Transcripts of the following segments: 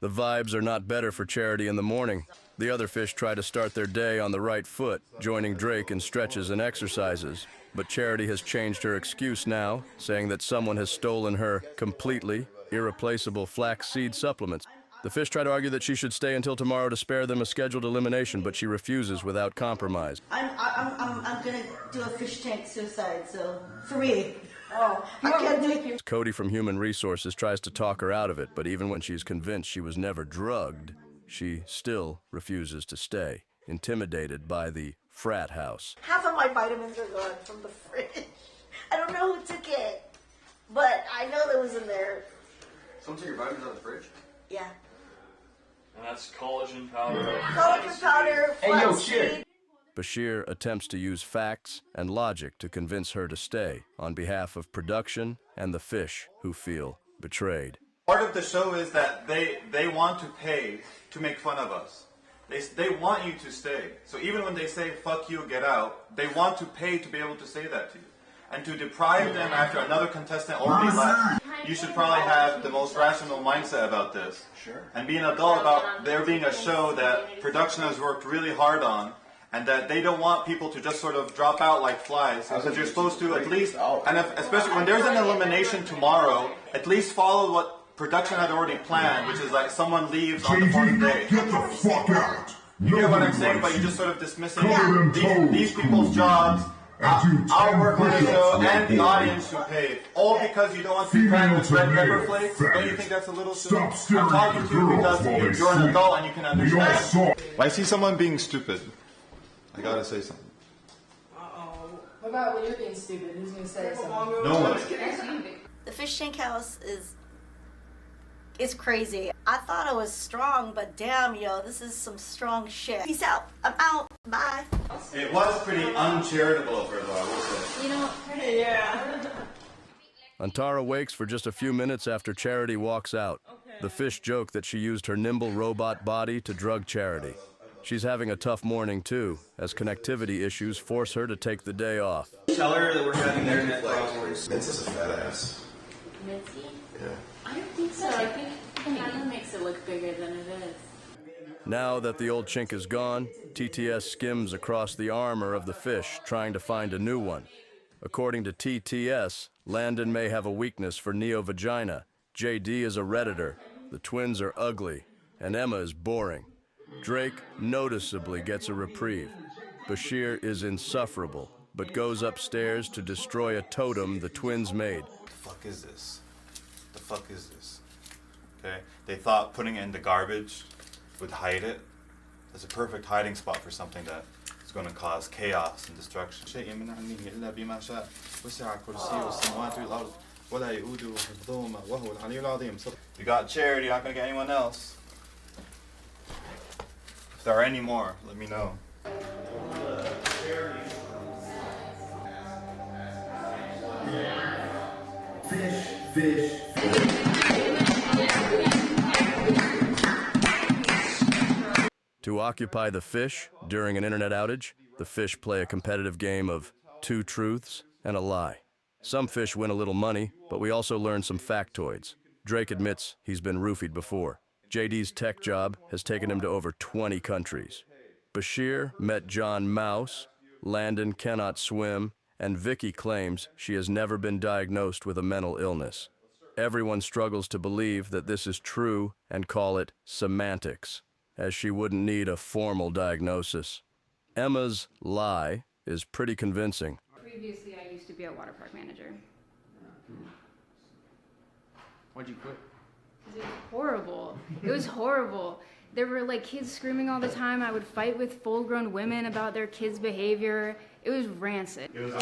The vibes are not better for Charity in the morning. The other fish try to start their day on the right foot, joining Drake in stretches and exercises. But Charity has changed her excuse now, saying that someone has stolen her completely irreplaceable flaxseed supplements. The fish try to argue that she should stay until tomorrow to spare them a scheduled elimination, but she refuses without compromise. I'm gonna do a fish tank suicide, so for me. Oh, I can't do it. Cody from Human Resources tries to talk her out of it, but even when she's convinced she was never drugged, she still refuses to stay, intimidated by the frat house. Half of my vitamins are gone from the fridge. I don't know who took it, but I know that was in there. Someone took your vitamins out of the fridge? Yeah. And that's collagen powder. Collagen powder, flaxseed. Bashir attempts to use facts and logic to convince her to stay on behalf of production and the fish who feel betrayed. Part of the show is that they want to pay to make fun of us. They want you to stay. So even when they say, fuck you, get out, they want to pay to be able to say that to you. And to deprive them after another contestant already left, you should probably have the most rational mindset about this. Sure. And be an adult about there being a show that production has worked really hard on, and that they don't want people to just sort of drop out like flies, because you're supposed to at least, and especially when there's an elimination tomorrow, at least follow what production had already planned, which is like someone leaves on the fourth day. Get the fuck out! You get what I'm saying, but you're just sort of dismissing these people's jobs, our work on the show, and the audience who paid, all because you don't want to be cracked with red pepper flakes. Don't you think that's a little too? I'm talking to you because you're an adult and you can understand. When I see someone being stupid, I gotta say something. Uh-oh. What about when you're being stupid? Who's gonna say something? No one. The fish tank house is crazy. I thought I was strong, but damn, yo, this is some strong shit. Peace out. I'm out. Bye. It was pretty uncharitable of her, though, I will say. You know, Yeah. Antara wakes for just a few minutes after Charity walks out. The fish joke that she used her nimble robot body to drug Charity. She's having a tough morning, too, as connectivity issues force her to take the day off. Tell her that we're having internet problems. Vince is a fat ass. Mitzi? Yeah. I don't think so. I think the camera makes it look bigger than it is. Now that the old chink is gone, TTS skims across the armor of the fish, trying to find a new one. According to TTS, Landon may have a weakness for neo-vagina. JD is a Redditor, the twins are ugly, and Emma is boring. Drake noticeably gets a reprieve. Bashir is insufferable, but goes upstairs to destroy a totem the twins made. The fuck is this? The fuck is this? Okay? They thought putting it in the garbage would hide it. It's a perfect hiding spot for something that is going to cause chaos and destruction. You got Charity, you're not going to get anyone else. If there are any more, let me know. Fish. To occupy the fish during an internet outage, the fish play a competitive game of two truths and a lie. Some fish win a little money, but we also learn some factoids. Drake admits he's been roofied before. JD's tech job has taken him to over 20 countries. Bashir met John Mouse, Landon cannot swim, and Vicky claims she has never been diagnosed with a mental illness. Everyone struggles to believe that this is true and call it semantics, as she wouldn't need a formal diagnosis. Emma's lie is pretty convincing. Previously, I used to be a water park manager. Why'd you quit? It was horrible. It was horrible. There were like kids screaming all the time. I would fight with full-grown women about their kids' behavior. It was rancid. It was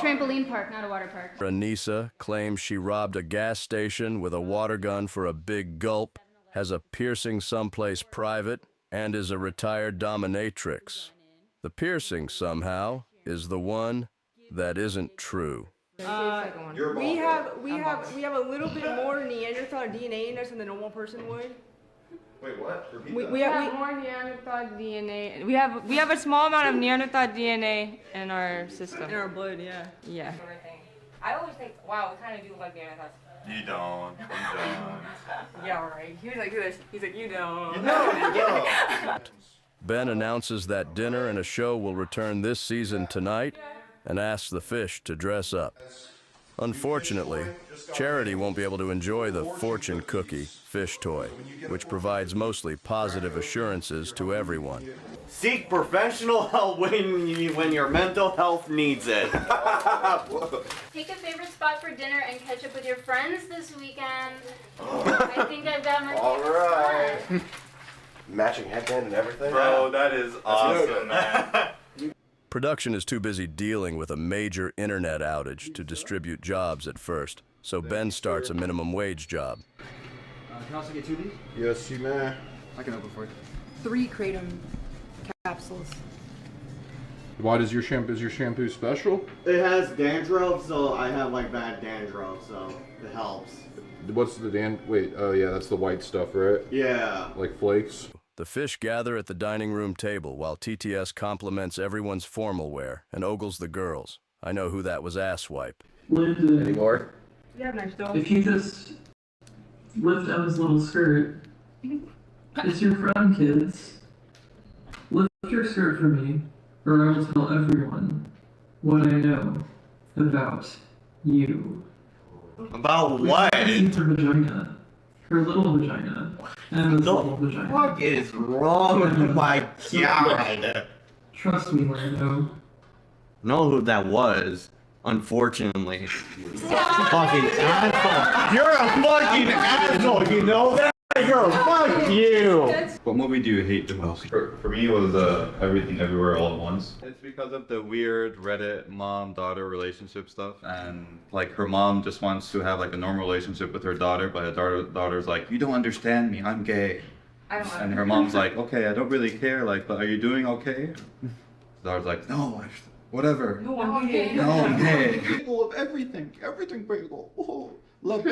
trampoline park, not a water park. Anissa claims she robbed a gas station with a water gun for a big gulp, has a piercing someplace private, and is a retired dominatrix. The piercing, somehow, is the one that isn't true. We have a little bit more Neanderthal DNA in us than the normal person would. Wait, what? Repeat We have more Neanderthal DNA. We have a small amount of Neanderthal DNA in our system. In our blood, yeah. Yeah. I always think, wow, we kind of do like the anime. You don't. Yeah, right. He was like this. He's like, you don't. You don't. Ben announces that dinner and a show will return this season tonight and asks the fish to dress up. Unfortunately, Charity won't be able to enjoy the fortune cookie fish toy, which provides mostly positive assurances to everyone. Seek professional help when your mental health needs it. Pick a favorite spot for dinner and catch up with your friends this weekend. I think I've got my All right. spot. Matching headband and everything. Bro, that is awesome, man. Production is too busy dealing with a major internet outage to distribute jobs at first, so Ben starts a minimum wage job. Can I also get 2 of these? Yes, you may. I can open for you. 3 kratom capsules. Why does your shampoo special? It has dandruff, so I have like bad dandruff, so it helps. What's the wait, oh yeah, that's the white stuff, right? Yeah. Like flakes? The fish gather at the dining room table while TTS compliments everyone's formal wear and ogles the girls. I know who that was asswipe. Landon, Any more? You have nice dough. if you just lift Emma's little skirt, it's your friend, kids. Lift your skirt for me, or I will tell everyone what I know about you. About We what? can't see her vagina. Her little vagina. Emma's little vagina. What is wrong with my god? Trust me, Lando. Know who that was, unfortunately. Fucking asshole. You're a fucking asshole, you know that? Fuck you! What movie do you hate the most? For me, it was Everything Everywhere All at Once. It's because of the weird Reddit mom-daughter relationship stuff, and like her mom just wants to have like a normal relationship with her daughter, but her daughter's like, you don't understand me, I'm gay. And her mom's like, okay, I don't really care, like, but are you doing okay? The daughter's like, no, whatever. No, I'm gay. No, I'm gay. People of everything bagel. Oh, love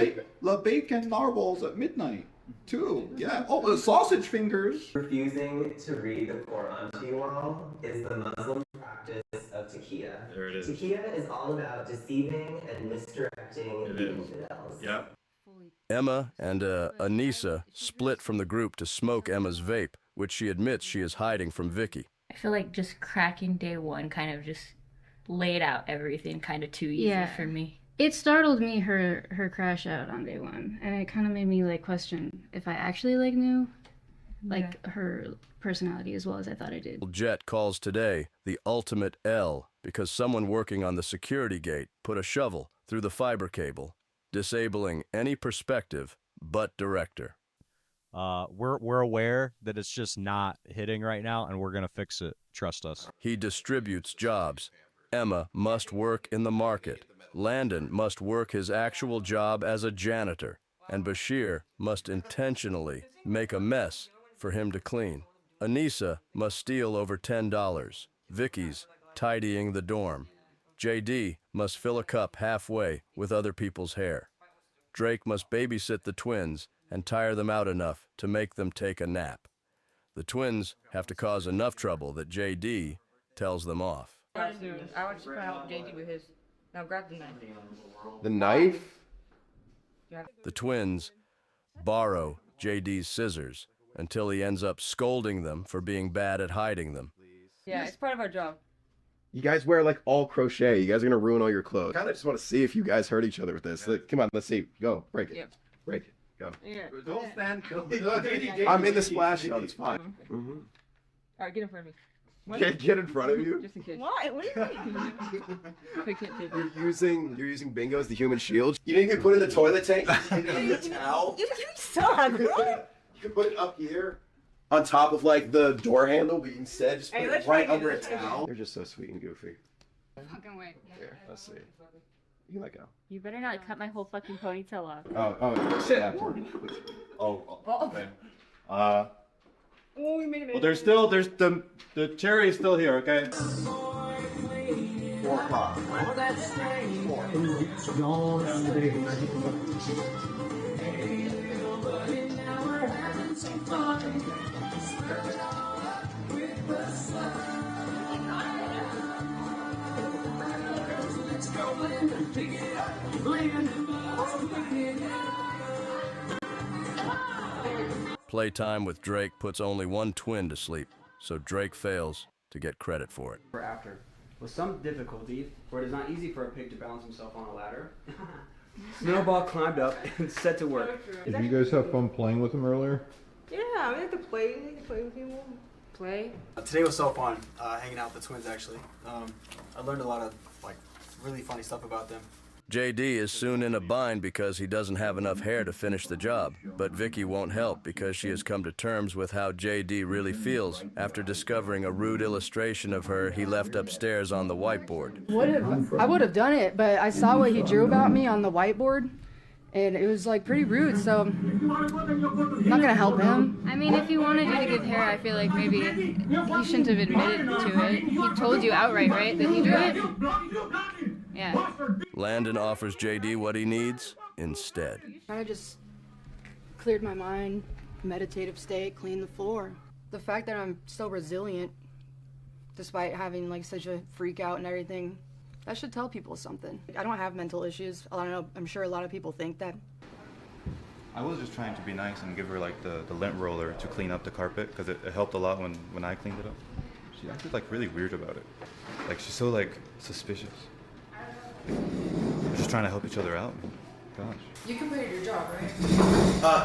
bacon narwhals at midnight. Too, yeah. Oh, the sausage fingers. Refusing to read the Quran to you all is the Muslim practice of taqiyya. There it is. Taqiyya is all about deceiving and misdirecting the infidels. Yeah. Emma and Anissa split from the group to smoke Emma's vape, which she admits she is hiding from Vicky. I feel like just cracking day one kind of just laid out everything kind of too easy for me. It startled me, her crash out on day one, and it kind of made me like question if I actually like knew like her personality as well as I thought I did. Jet calls today the ultimate L because someone working on the security gate put a shovel through the fiber cable, disabling any perspective but director. We're aware that it's just not hitting right now, and we're gonna fix it. Trust us. He distributes jobs. Emma must work in the market. Landon must work his actual job as a janitor, and Bashir must intentionally make a mess for him to clean. Anissa must steal over $10. Vicky's tidying the dorm. JD must fill a cup halfway with other people's hair. Drake must babysit the twins and tire them out enough to make them take a nap. The twins have to cause enough trouble that JD tells them off. I want to help JD with his. Now grab the knife. The knife? The twins borrow JD's scissors until he ends up scolding them for being bad at hiding them. Yeah, it's part of our job. You guys wear like all crochet. You guys are gonna ruin all your clothes. I kind of just want to see if you guys hurt each other with this. Like, come on, let's see. Go, break it. Yep. Break it. Go. Yeah. Don't stand. I'm in the splash zone. It's fine. All right, get in front of me. Get in front of you. Just in case. Why? What do you mean? I can't take it. You're using bingo as the human shield. You didn't even put it in the toilet tank. You towel. You suck. You could put it up here on top of like the door handle, but instead just put it right under a towel. They're just so sweet and goofy. Fucking wait. Here, let's see. You can let go. You better not cut my whole fucking ponytail off. Okay. Oh, we made it. Well, there's the cherry is still here, okay? 4 o'clock. Let's go, Landon, pick it up. Playtime with Drake puts only one twin to sleep, so Drake fails to get credit for it. After, with some difficulty, for it is not easy for a pig to balance himself on a ladder. Snowball climbed up and set to work. Did you guys have fun playing with him earlier? Yeah, I like to play. I like to play with people. Play. Today was so fun, hanging out with the twins actually. I learned a lot of really funny stuff about them. JD is soon in a bind because he doesn't have enough hair to finish the job, but Vicky won't help because she has come to terms with how JD really feels after discovering a rude illustration of her he left upstairs on the whiteboard. I would have done it, but I saw what he drew about me on the whiteboard, and it was pretty rude, so I'm not gonna help him. I mean, if he wanted you to give hair, I feel like maybe he shouldn't have admitted to it. He told you outright, right, that he drew it? Yeah. Landon offers JD what he needs instead. Kind of just cleared my mind, meditative state, cleaned the floor. The fact that I'm still resilient, despite having such a freak out and everything, that should tell people something. I don't have mental issues. I don't know, I'm sure a lot of people think that. I was just trying to be nice and give her the lint roller to clean up the carpet because it helped a lot when I cleaned it up. She acted really weird about it. She's so suspicious. We're just trying to help each other out. Gosh. You completed your job, right?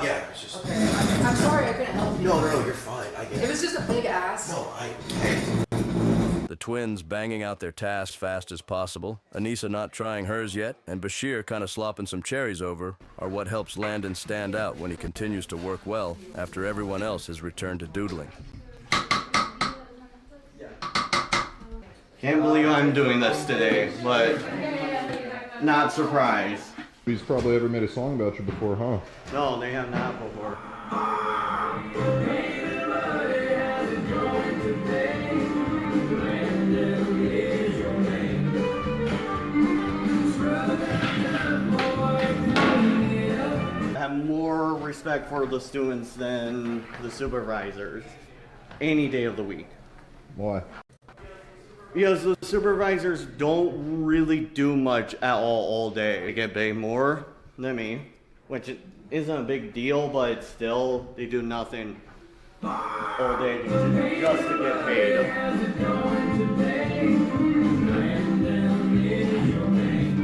Yeah, it's just... Okay, I'm sorry I couldn't help you. No, you're fine, I get it. It was just a big ass. No, The twins banging out their tasks fast as possible, Anissa not trying hers yet, and Bashir kind of slopping some cherries over, are what helps Landon stand out when he continues to work well after everyone else has returned to doodling. Can't believe I'm doing this today, but not surprised. He's probably ever made a song about you before, huh? No, they have not before. I have more respect for the students than the supervisors any day of the week. Why? Because the supervisors don't really do much at all day. They get paid more than me, which isn't a big deal, but still, they do nothing all day just to get paid.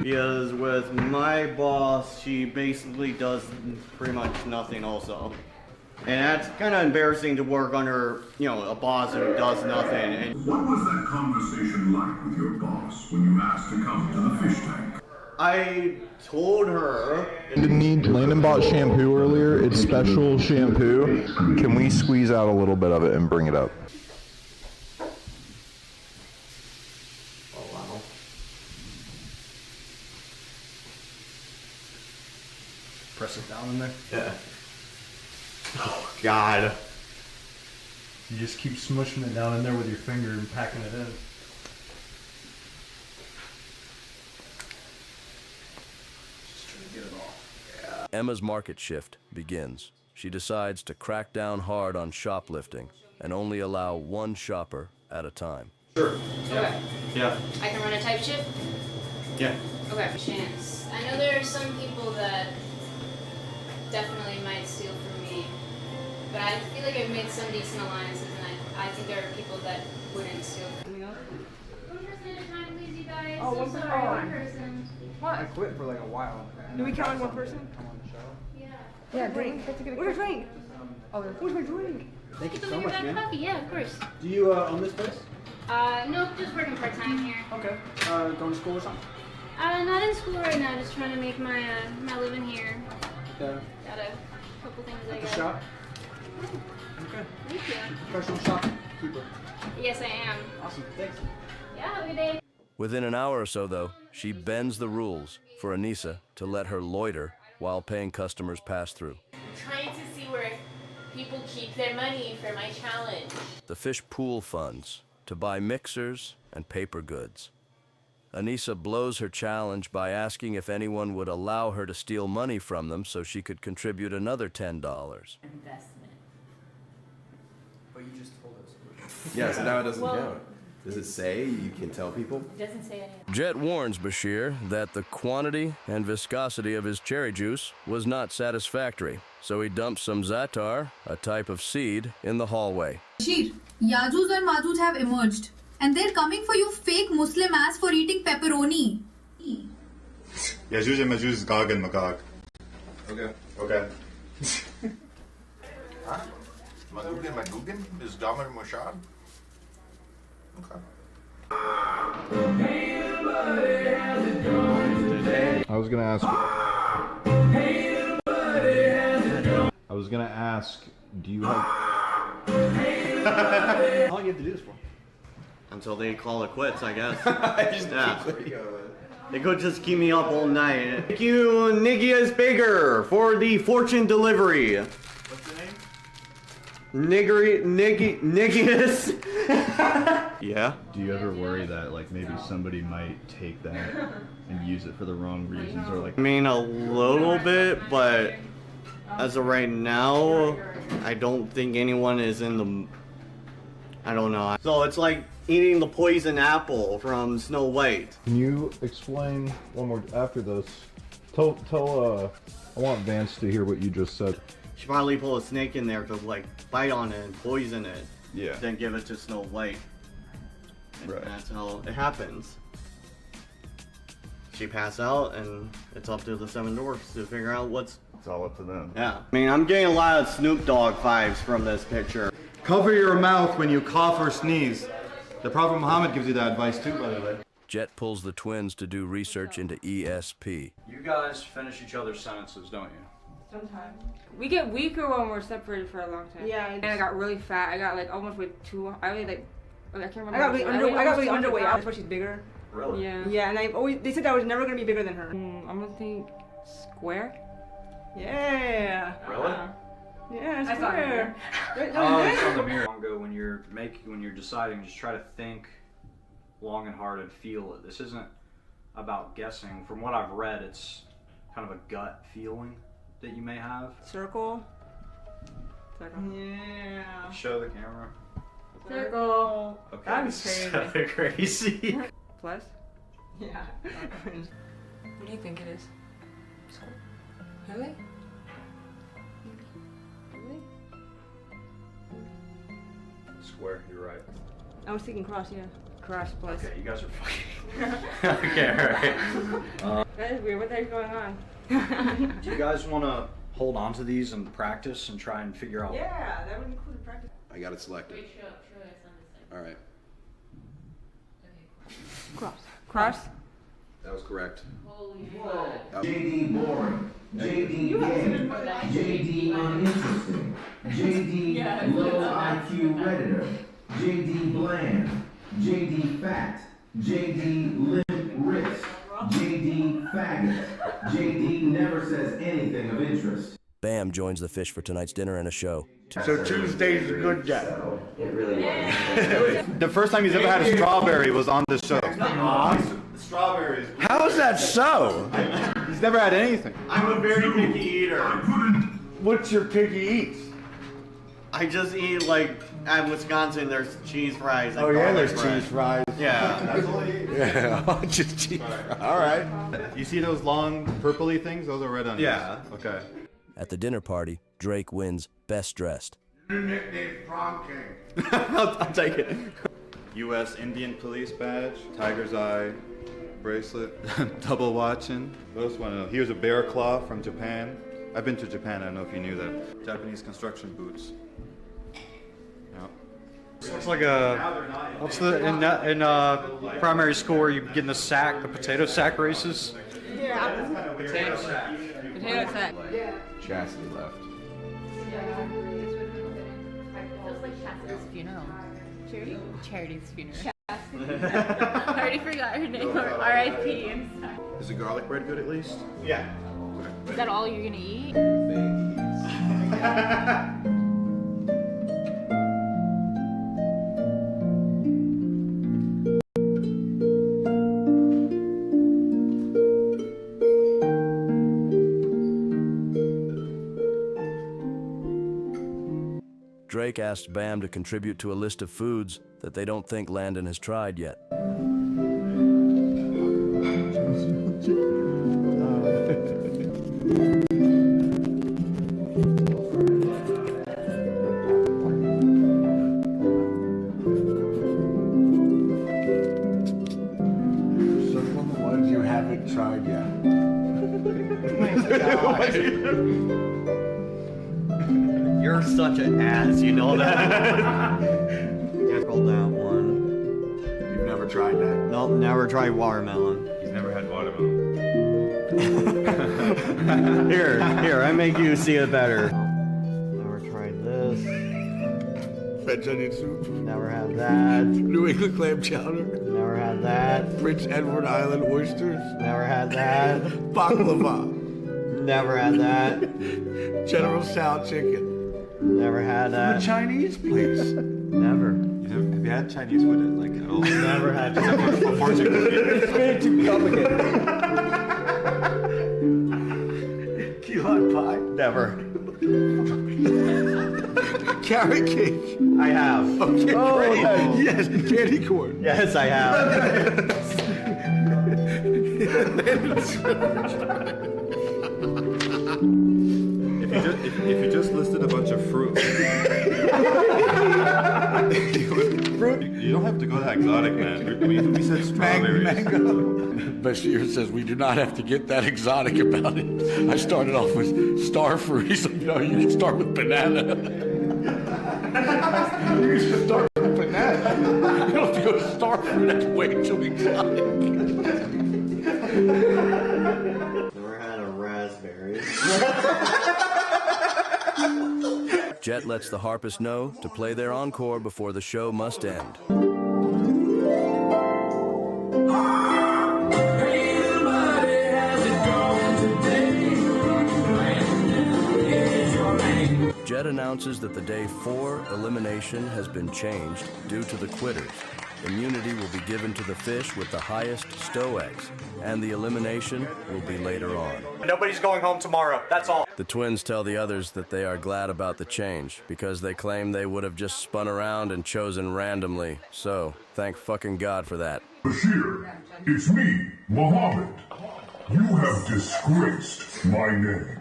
Because with my boss, she basically does pretty much nothing also. And that's kind of embarrassing to work under, a boss who does nothing. And what was that conversation like with your boss when you asked to come to the fish tank? I told her... Landon bought shampoo earlier. It's special shampoo. Can we squeeze out a little bit of it and bring it up? Oh, wow. Press it down in there? Yeah. Oh, God. You just keep smushing it down in there with your finger and packing it in. Just trying to get it all. Yeah. Emma's market shift begins. She decides to crack down hard on shoplifting and only allow one shopper at a time. Sure. Okay. Yeah. I can run a type shift? Yeah. Okay. Chance. I know there are some people that definitely might steal from me, but I feel like I've made some decent alliances, and I think there are people that wouldn't steal from me. One person at a time, please, you guys. Oh, one sorry, person. one person. What? I quit for a while. Do we count one person? Come on the show. Yeah. Yeah, drink. Where's your drink? Where's my drink? Thank you Get so them in much, your back man. pocket. Yeah, of course. Do you own this place? No, just working part-time here. Okay. Going to school or something? Not in school right now, just trying to make my my living here. Okay. Got a couple things I At the got. shop? Okay. Thank you. Professional shopkeeper. Yes, I am. Awesome. Thanks. Yeah, have a good day. Within an hour or so, though, she bends the rules for Anissa to let her loiter while paying customers pass through. I'm trying to see where people keep their money for my challenge. The fish pool funds to buy mixers and paper goods. Anissa blows her challenge by asking if anyone would allow her to steal money from them so she could contribute another $10. Investment. But you just told us. Yeah, so now it doesn't count. Does it say you can tell people? It doesn't say anything. Jet warns Bashir that the quantity and viscosity of his cherry juice was not satisfactory, so he dumps some za'atar, a type of seed, in the hallway. Bashir, Yajuj and Majuj have emerged, and they're coming for you fake Muslim ass for eating pepperoni. Yajuj and Majuj is Gog and Magog. Okay. Okay. Magugin is Damar Moshad. Okay. I was gonna ask, do you have... How long do you have to do this for? Until they call it quits, I guess. Yeah. They could just keep me up all night. Thank you, Niggius Baker, for the fortune delivery. What's the name? Niggius. Yeah. Do you ever worry that like maybe somebody might take that and use it for the wrong reasons, or like... I mean, a little bit, but as of right now, I don't think anyone is in the... I don't know. So it's like eating the poison apple from Snow White. Can you explain one more after this? Tell I want Vance to hear what you just said. She probably pull a snake in there to like bite on it and poison it. Yeah. Then give it to Snow White. And Right. that's how it happens. She passed out, and it's up to the Seven Dwarfs to figure out what's... It's all up to them. Yeah. I mean, I'm getting a lot of Snoop Dogg vibes from this picture. Cover your mouth when you cough or sneeze. The Prophet Muhammad gives you that advice too, by the way. Jet pulls the twins to do research into ESP. You guys finish each other's sentences, don't you? Sometimes. We get weaker when we're separated for a long time. Yeah. And I got really fat. I got like almost weighed I weighed like I can't remember. I got really underweight. That's why she's bigger. Really? Yeah. Yeah, and they said I was never gonna be bigger than her. I'm gonna think square. Yeah. Really? Yeah, square. Oh, it's on the mirror. Go when you're deciding, just try to think long and hard and feel it. This isn't about guessing. From what I've read, it's kind of a gut feeling that you may have. Circle. Yeah. Show the camera. Circle. Okay. That'd be crazy. Crazy. Plus? Yeah. What do you think it is? Really? Really? Square, you're right. I was thinking cross, yeah. Cross plus. Okay, you guys are fucking... Okay, alright. That is weird. What the heck's going on? Do you guys want to hold on to these and practice and try and figure out... Yeah, that would be cool to practice. I got it selected. Wait, show us on this side. All right. Cross. Cross? That was correct. Holy fuck. JD boring. JD gay. JD uninteresting. JD low IQ redditor. JD bland. JD fat. JD limp wrist. JD faggot. JD never says anything of interest. Bam joins the fish for tonight's dinner and a show. So Tuesday's a good day. It really was. The first time he's ever had a strawberry was on this show. Strawberries. How is that so? He's never had anything. I'm a very picky eater. What's your picky eats? I just eat like at Wisconsin. There's cheese fries. And garlic bread. Yeah. That's all he eats. Yeah. Just cheese fries. All right. You see those long purpley things? Those are red onions. Yeah. Okay. At the dinner party, Drake wins Best Dressed. Your nickname Prom King. I'll take it. U.S. Indian Police badge, tiger's eye, bracelet, double watching. Those want to know. Here's a bear claw from Japan. I've been to Japan. I don't know if you knew that. Japanese construction boots. Yeah. Looks like a... What's the... In primary school where you get in the potato sack races? Yeah. Potato sack. Potato sack. Chastity left. Feels like Chastity's funeral. Charity? Charity's funeral. I already forgot her name. R.I.P. Is the garlic bread good at least? Yeah. Is that all you're gonna eat? Drake asked Bam to contribute to a list of foods that they don't think Landon has tried yet. Tried yet. You're such an ass, you know that? Roll that one. You've never tried that? Nope, never tried watermelon. He's never had watermelon. Here, I make you see it better. Never tried this. French onion soup. Never had that. New England clam chowder. Never had that. Prince Edward Island oysters. Never had that. Baklava. Never had that. General Tso chicken. Never had that. From a Chinese place. Never. Have you had Chinese with it, like at all? Never had Chinese. Key lime pie. Never. Carrot cake. I have. Okay, great. Yes, candy corn. Yes, I have. If you just listed a bunch of fruit, you don't have to go that exotic, man. We said strawberries. Bashir says we do not have to get that exotic about it. I started off with star fruit. He's like, no, you can start with banana. You can start with banana. You don't have to go to star fruit. That's way too exotic. Never had a raspberry. Jet lets the harpist know to play their encore before the show must end. Jet announces that the day 4 elimination has been changed due to the quitters. Immunity will be given to the fish with the highest stoex, and the elimination will be later on. Nobody's going home tomorrow, that's all. The twins tell the others that they are glad about the change because they claim they would have just spun around and chosen randomly. So, thank fucking God for that. Bashir, it's me, Muhammad. You have disgraced my name.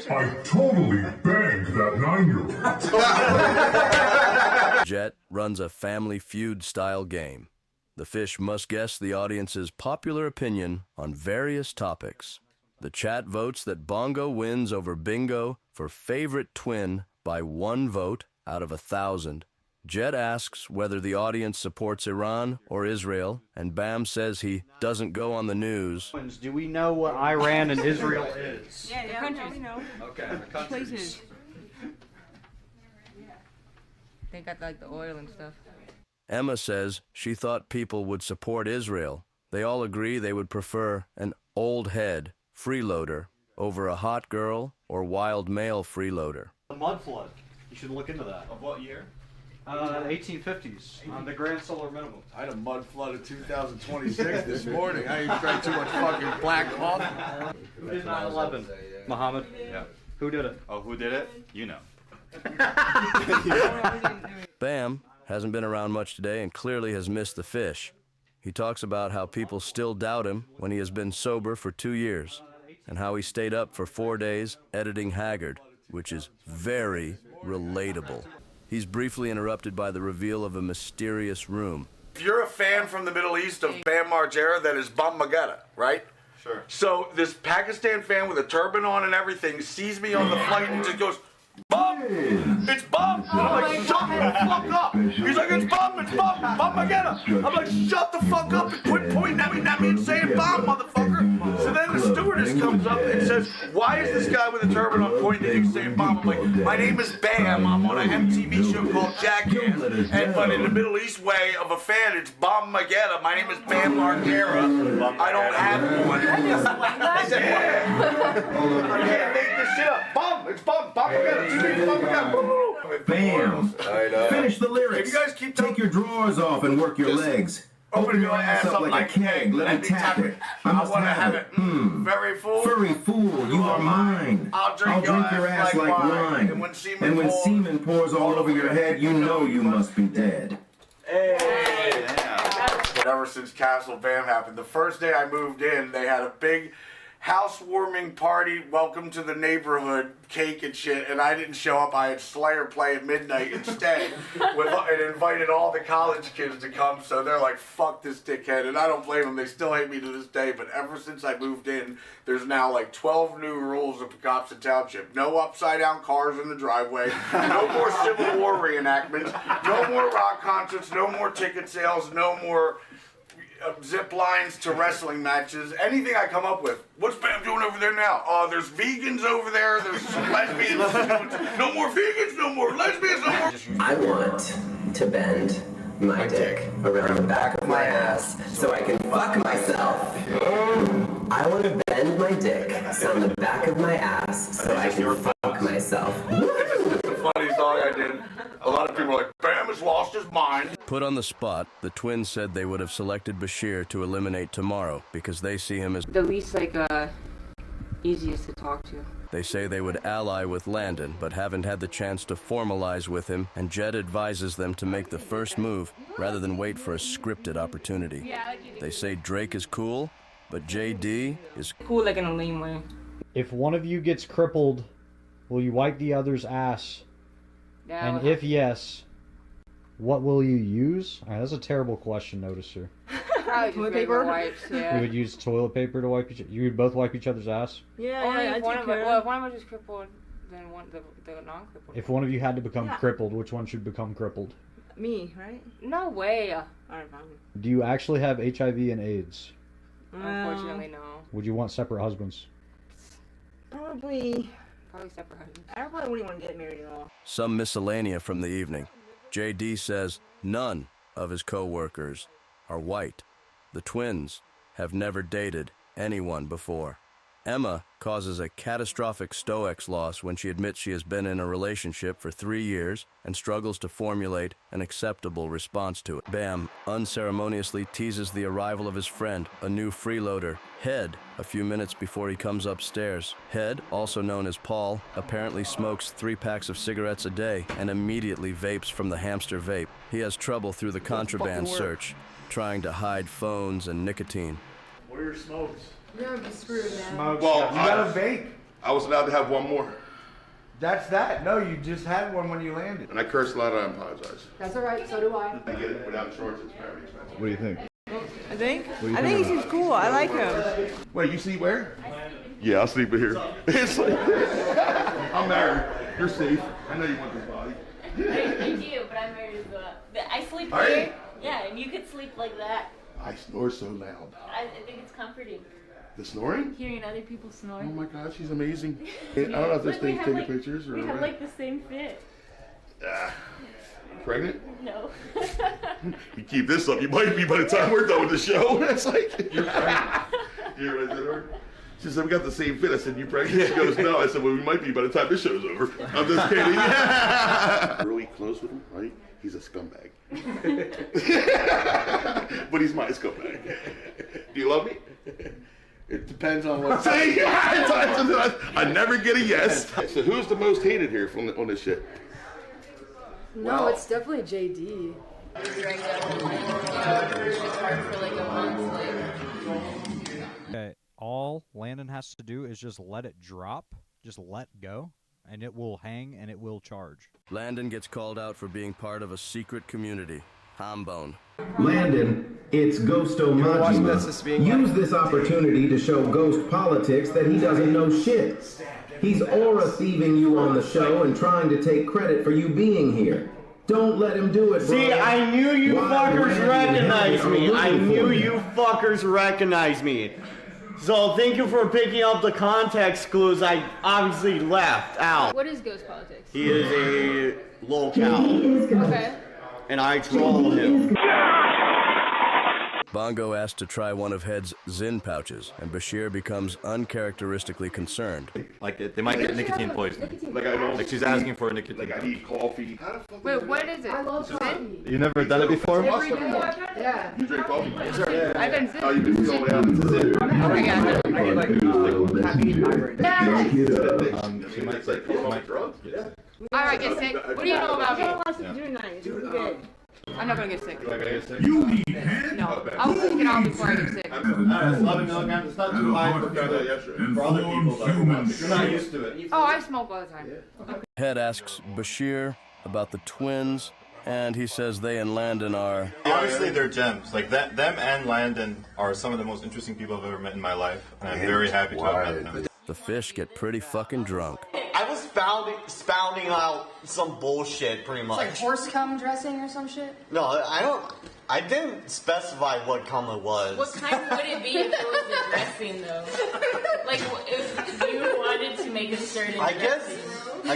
I totally banged that 9-year-old. Jet runs a Family Feud-style game. The fish must guess the audience's popular opinion on various topics. The chat votes that Bongo wins over Bingo for favorite twin by 1 vote out of 1,000. Jet asks whether the audience supports Iran or Israel, and Bam says he doesn't go on the news. Do we know what Iran and Israel is? Yeah, the countries. We know. Okay, the countries. Places. They got like the oil and stuff. Emma says she thought people would support Israel. They all agree they would prefer an old head freeloader over a hot girl or wild male freeloader. The mud flood. You should look into that. Of what year? 1850s, on the grand solar minimum. I had a mud flood of 2026 this morning. I drank too much fucking black coffee. Who did 9/11? Muhammad? Yeah. Who did it? Oh, who did it? You know. Bam hasn't been around much today and clearly has missed the fish. He talks about how people still doubt him when he has been sober for 2 years, and how he stayed up for 4 days editing Haggard, which is very relatable. He's briefly interrupted by the reveal of a mysterious room. If you're a fan from the Middle East of Bam Margera, that is Bam Magetta, right? Sure. So this Pakistan fan with a turban on and everything sees me on the flight and just goes, Bam! It's Bam! And I'm like, shut the fuck up! He's like, it's Bam! It's Bam! Bam Magetta! I'm like, shut the fuck up and quit pointing at me and saying Bam, motherfucker! So then the stewardess comes up and says, why is this guy with a turban on pointing at you saying Bam? I'm like, my name is Bam. I'm on an MTV show called Jackass. But in the Middle East way of a fan, it's Bam Magetta. My name is Bam Margera. I don't have one. I can't make this shit up. Bam! It's Bam! Bam Magetta! Bam! I know. Finish the lyrics. If you guys keep Take your drawers off and work your legs. Open your ass up like a keg. Let me tap it. I want to have it. Very full. Furry fool, you are mine. I'll drink your ass like wine. And when semen pours all over your head, you know you must be dead. Hey. But ever since Castle Bam happened, the first day I moved in, they had a big housewarming party, welcome to the neighborhood, cake and shit, and I didn't show up. I had Slayer play at midnight instead, and invited all the college kids to come, so they're like, fuck this dickhead, and I don't blame them. They still hate me to this day, but ever since I moved in, there's now like 12 new rules of Pecopson Township. No upside-down cars in the driveway, no more Civil War reenactments, no more rock concerts, no more ticket sales, no more zip lines to wrestling matches, anything I come up with. What's Bam doing over there now? There's vegans over there, there's lesbians. No more vegans, no more lesbians, no more. I want to bend my dick around the back of my ass so I can fuck myself. I want to bend my dick on the back of my ass so I can fuck myself. The funny song I did. A lot of people are like, Bam has lost his mind. Put on the spot, the twins said they would have selected Bashir to eliminate tomorrow because they see him as the least, easiest to talk to. They say they would ally with Landon, but haven't had the chance to formalize with him, and Jed advises them to make the first move rather than wait for a scripted opportunity. They say Drake is cool, but JD is cool like in a lame way. If one of you gets crippled, will you wipe the other's ass? Yeah, and if yes, what will you use? Alright, that's a terrible question, Noticer. Toilet paper wipes, yeah. You would use toilet paper to wipe each other? You would both wipe each other's ass? Yeah, if one of us is crippled, then the non-crippled. If one of you had to become crippled, which one should become crippled? Me, right? No way. Alright, fine. Do you actually have HIV and AIDS? Unfortunately, no. Would you want separate husbands? Probably separate husbands. I probably wouldn't want to get married at all. some miscellanea from the evening. JD says none of his co-workers are white. The twins have never dated anyone before. Emma causes a catastrophic Stoics loss when she admits she has been in a relationship for 3 years and struggles to formulate an acceptable response to it. Bam unceremoniously teases the arrival of his friend, a new freeloader, Head, a few minutes before he comes upstairs. Head, also known as Paul, apparently smokes 3 packs of cigarettes a day and immediately vapes from the hamster vape. He has trouble through the contraband search, trying to hide phones and nicotine. What are your smokes? You're gonna be screwed, man. Well, you got a vape. I was allowed to have one more. That's that. No, you just had one when you landed. And I cursed a lot, I apologize. That's alright, so do I. I get it without shorts, it's very expensive. What do you think? I think? What do you I think he seems cool. I like him. Wait, you sleep where? Yeah, I'll sleep here. It's like, I'm married. You're safe. I know you want this body. I do, but I'm married as well. But I sleep Are you? here. Yeah, and you could sleep like that. I snore so loud. I think it's comforting. The snoring? Hearing other people snore. Oh my God, she's amazing. I don't know if this thing's taking pictures or we have what. like the same fit. Pregnant? No. You keep this up, you might be by the time we're done with the show. It's like, you're pregnant. You realize that, or? She said, we got the same fit. I said, you pregnant? She goes, no. I said, well, we might be by the time this show's over. I'm just kidding. Really close with him, right? He's a scumbag. But he's my scumbag. Do you love me? It depends on what. I never get a yes. So who's the most hated here on this shit? No, it's definitely JD. Okay, all Landon has to do is just let it drop, just let go, and it will hang and it will charge. Landon gets called out for being part of a secret community, Hambone. Landon, it's Ghosto Majima. Use this opportunity to show Ghost Politics that he doesn't know shit. He's aura thieving you on the show and trying to take credit for you being here. Don't let him do it, bro. See, I knew you fuckers recognized me. I knew you fuckers recognized me. So thank you for picking up the context clues I obviously left out. What is Ghost Politics? He is a lolcow. Okay. And I troll him. Bongo asks to try one of Head's Zin pouches, and Bashir becomes uncharacteristically concerned. Like they might get nicotine poisoning. Like she's asking for nicotine. Like I need coffee. Wait, what is it? I love Zin? You never done it before? Yeah. You drink coffee? Yes, sir. I've done Zin. Oh, you can go down to Zin. Oh my god. I get like caffeine hydrate. She might like drugs. Yeah. I might get sick. What do you know about me? I'm not gonna get sick. You need head? No, I'll take it out before I get sick. 11 milligrams. It's not too high for other people, but you're not used to it. Oh, I smoke all the time. Head asks Bashir about the twins, and he says they and Landon are... Honestly, they're gems. Like them and Landon are some of the most interesting people I've ever met in my life, and I'm very happy to have met them. The fish get pretty fucking drunk. I was spouting out some bullshit, pretty much. It's like horse cum dressing or some shit? No, I didn't specify what cum it was. What kind would it be if it was a dressing, though? Like, if you wanted to make a certain I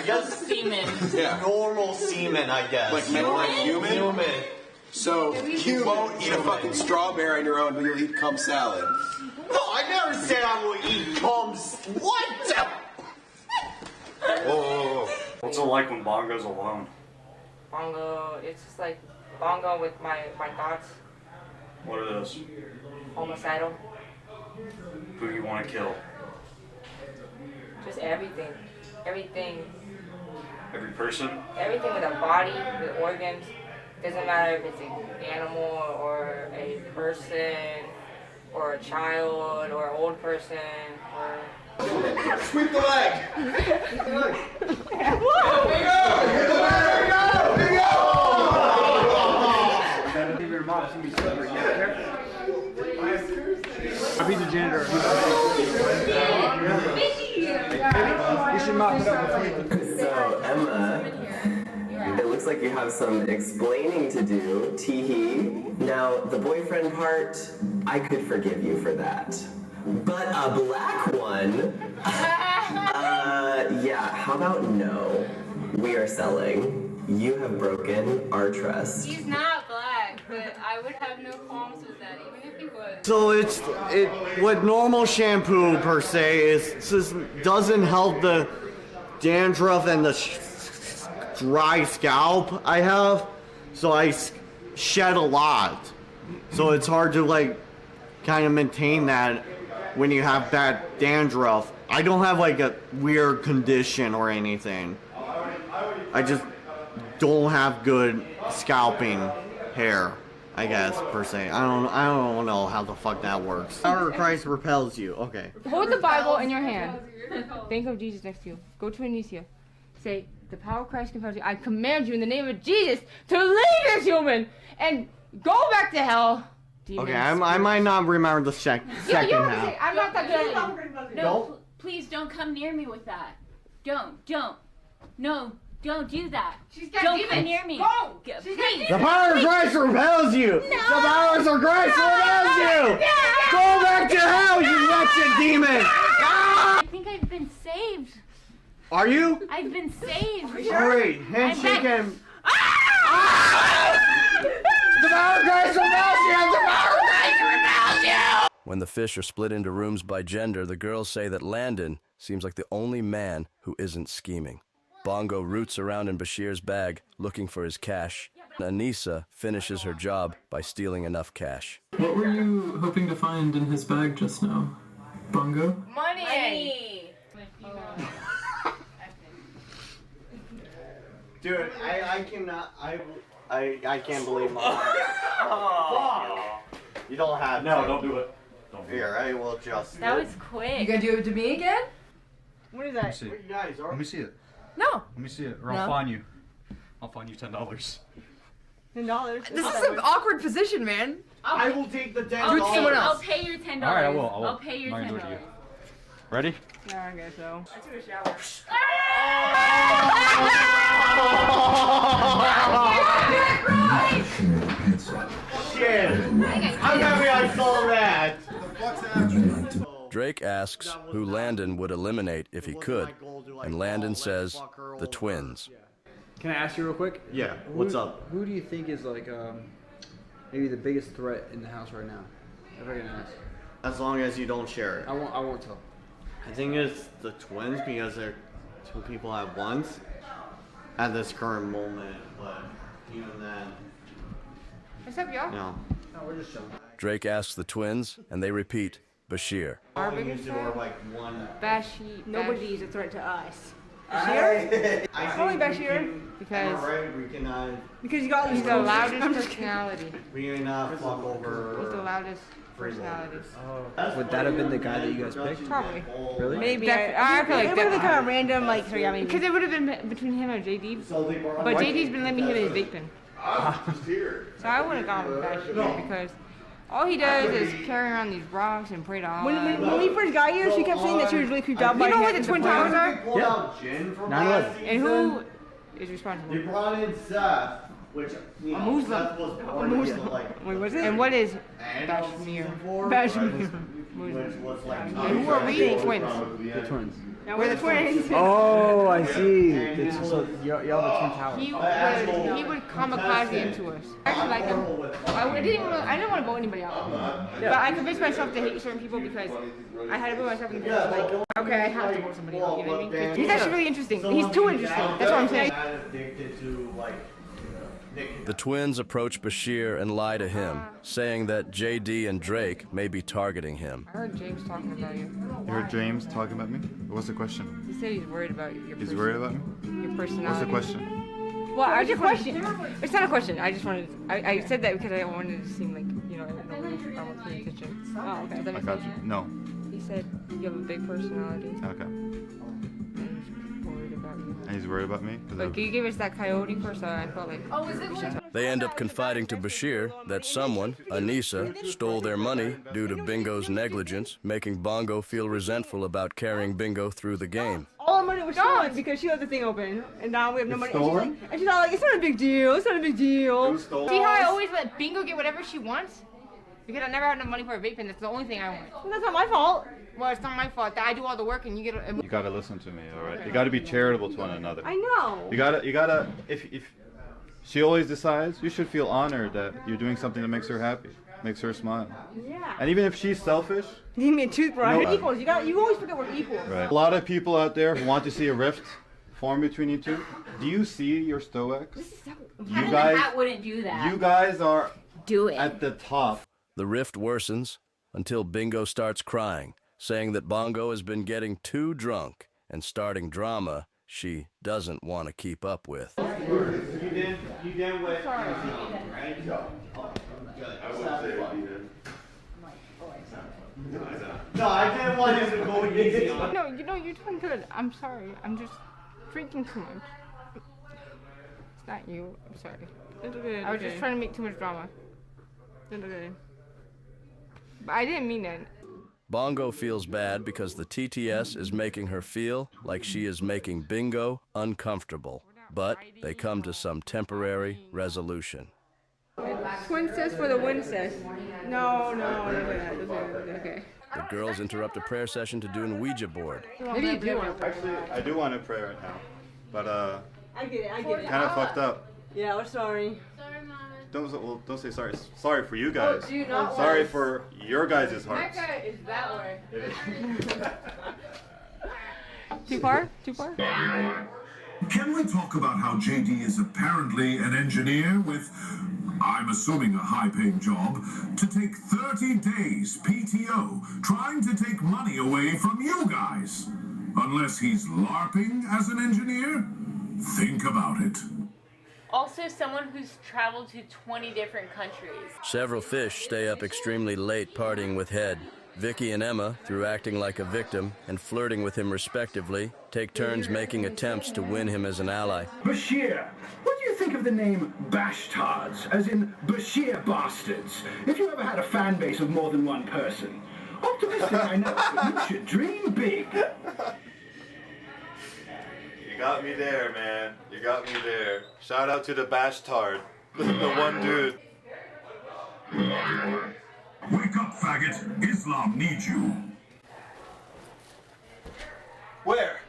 guess semen. Yeah. Normal semen, I guess. Like human? Human. So you won't eat a fucking strawberry on your own, but you'll eat cum salad. No, I never said I would eat cums. What the? Whoa. What's it like when Bongo's alone? Bongo, it's just like Bongo with my thoughts. What are those? Homicidal. Who do you want to kill? Just everything. Everything. Every person? Everything with a body, with organs. Doesn't matter if it's an animal or a person or a child or an old person or... Sweep the leg! Whoa! Big O! Big O! Your mom's gonna be sober. Yeah, careful. I'll be the janitor. You should mop it up before you... So, Emma, it looks like you have some explaining to do, teehee. Now, the boyfriend part, I could forgive you for that. But a black one? Yeah, how about no? We are selling. You have broken our trust. He's not black, but I would have no qualms with that, even if he was. So with normal shampoo per se, it just doesn't help the dandruff and the dry scalp I have. So I shed a lot. So it's hard to like kind of maintain that when you have bad dandruff. I don't have like a weird condition or anything. I just don't have good scalping hair, I guess, per se. I don't know how the fuck that works. Power of Christ repels you. Okay. Hold the Bible in your hand. Think of Jesus next to you. Go to Anicia. Say, the power of Christ compels you. I command you in the name of Jesus to leave this human and go back to hell. Demons. Okay, I might not remember the second half. I'm not that good. No, please don't come near me with that. Don't. No, don't do that. Don't come near me. Go! Please. The power of Christ repels you! No. The power of Christ repels you! No. Go back to hell, you wretched demon! I think I've been saved. Are you? I've been saved. Alright, handshake him. The power of Christ repels you! The power of Christ repels you! When the fish are split into rooms by gender, the girls say that Landon seems like the only man who isn't scheming. Bongo roots around in Bashir's bag, looking for his cash. Anissa finishes her job by stealing enough cash. What were you hoping to find in his bag just now? Bongo? Money! Dude, I cannot, I can't believe my You don't have No, to. don't do it. Here, I will just. That was quick. You gonna do it to me again? What is Let me that? see. You guys are. Let me see it. No. Let me see it, or No. I'll fine you. I'll fine you $10. $10. This is an awkward position, man. I will take the $10. Do it to someone else. I'll pay your $10. All right, I will. I'll pay your I'm not gonna do $10. it to you. Ready? Yeah, I guess so. I took a shower. Shit! How come I saw that? Drake asks who Landon would eliminate if he could, and Landon says the twins. Can I ask you real quick? Yeah, what's up? Who do you think is like maybe the biggest threat in the house right now? Very nice. As long as you don't share it. I won't tell. I think it's the twins because they're two people at once at this current moment, but even then. What's up, y'all? No. No, we're just chilling. Drake asks the twins, and they repeat, Bashir. Our biggest fan? Nobody's a threat to us. Bashir? I Probably think Bashir. Because we cannot. Because you got he's the loudest personality. We cannot fuck over. He's the loudest personality. Would that have been the guy that you guys picked? Probably. Really? Maybe. I feel like it would have been kind of random, like, so yeah, maybe. Because it would have been between him and JD. But JD's been letting me hit his vape pen. So I would have gone with Bashir because all he does is carry around these rocks and pray to Allah. When we first got here, she kept saying that she was really creeped out by You know where the Twin Towers are? Yeah. 9/11. And who is responsible? They brought in Seth, which you know, Muslim. Seth was born like. Wait, was it? And what is Bashir? Bashir. Which was like. And who are we? Twins. The twins. We're the twins. Oh, I see. So y'all the Twin Towers. He would kamikaze into us. I actually like him. I didn't want to vote anybody out. But I convinced myself to hate certain people because I had to put myself in the position like, okay, I have to vote somebody out. You know what I mean? He's actually really interesting. He's too interesting. That's what I'm saying. Addicted to like. The twins approach Bashir and lie to him, saying that JD and Drake may be targeting him. I heard James talking about you. You heard James talking about me? What's the question? He said he's worried about your He's worried about me? Your personality. What's the question? Well, I just question. It's not a question. I just wanted. I said that because I wanted to seem like I was paying attention. Oh, okay. Does that I make got sense? you. No. He said you have a big personality. Okay. And he's worried about you. And he's worried about me? But you gave us that coyote first, so I felt like. Oh, is it? They end up confiding to Bashir that someone, Anissa, stole their money due to Bingo's negligence, making Bongo feel resentful about carrying Bingo through the game. All our money was stolen because she left the thing open, and now we have no money. Stolen? And she's all like, it's not a big deal. It's not a big deal. See how I always let Bingo get whatever she wants? Because I never had enough money for a vape pen. That's the only thing I want. Well, that's not my fault. Well, it's not my fault that I do all the work and you get. You gotta listen to me, alright? You gotta be charitable to one another. I know. You gotta, if she always decides, you should feel honored that you're doing something that makes her happy, makes her smile. Yeah. And even if she's selfish. Give me a toothbrush. No, We're equals. You always forget we're equals. Right. A lot of people out there who want to see a rift form between you two. Do you see your stoics? You guys, Pat wouldn't do that. you guys are Do it. at the top. The rift worsens until Bingo starts crying, saying that Bongo has been getting too drunk and starting drama she doesn't want to keep up with. You didn't win. Sorry. Right? I wouldn't say it either. No, I didn't want him to go easy on. No, you're doing good. I'm sorry. I'm just drinking too much. It's not you. I'm sorry. I was just trying to make too much drama. But I didn't mean that. Bongo feels bad because the TTS is making her feel like she is making Bingo uncomfortable, but they come to some temporary resolution. Twin says for the win says. No, okay. The girls interrupt a prayer session to do an Ouija board. Maybe you do want to. Actually, I do want to pray right now, but I get it. kind of fucked up. Yeah, we're sorry. Don't say sorry. Sorry for you guys. Oh, do not Sorry worry. for your guys' hearts. Mecca is that way. It is. Too far? Too far? Can we talk about how JD is apparently an engineer with, I'm assuming, a high-paying job, to take 30 days PTO trying to take money away from you guys? Unless he's LARPing as an engineer? Think about it. Also, someone who's traveled to 20 different countries. Several fish stay up extremely late partying with Head. Vicky and Emma, through acting like a victim and flirting with him respectively, take turns making attempts to win him as an ally. Bashir, what do you think of the name Bashtards, as in Bashir Bastards? If you ever had a fan base of more than one person. Optimistic, I know, but you should dream big. You got me there, man. You got me there. Shout out to the Bashtard, the one dude. Wake up, faggot. Islam needs you. Where?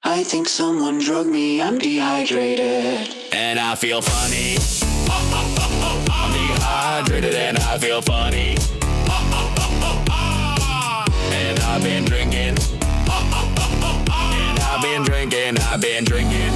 I think someone drugged me, I'm dehydrated. And I feel funny. I'm dehydrated. frustrated and I feel funny. And I've been drinking. And I've been drinking.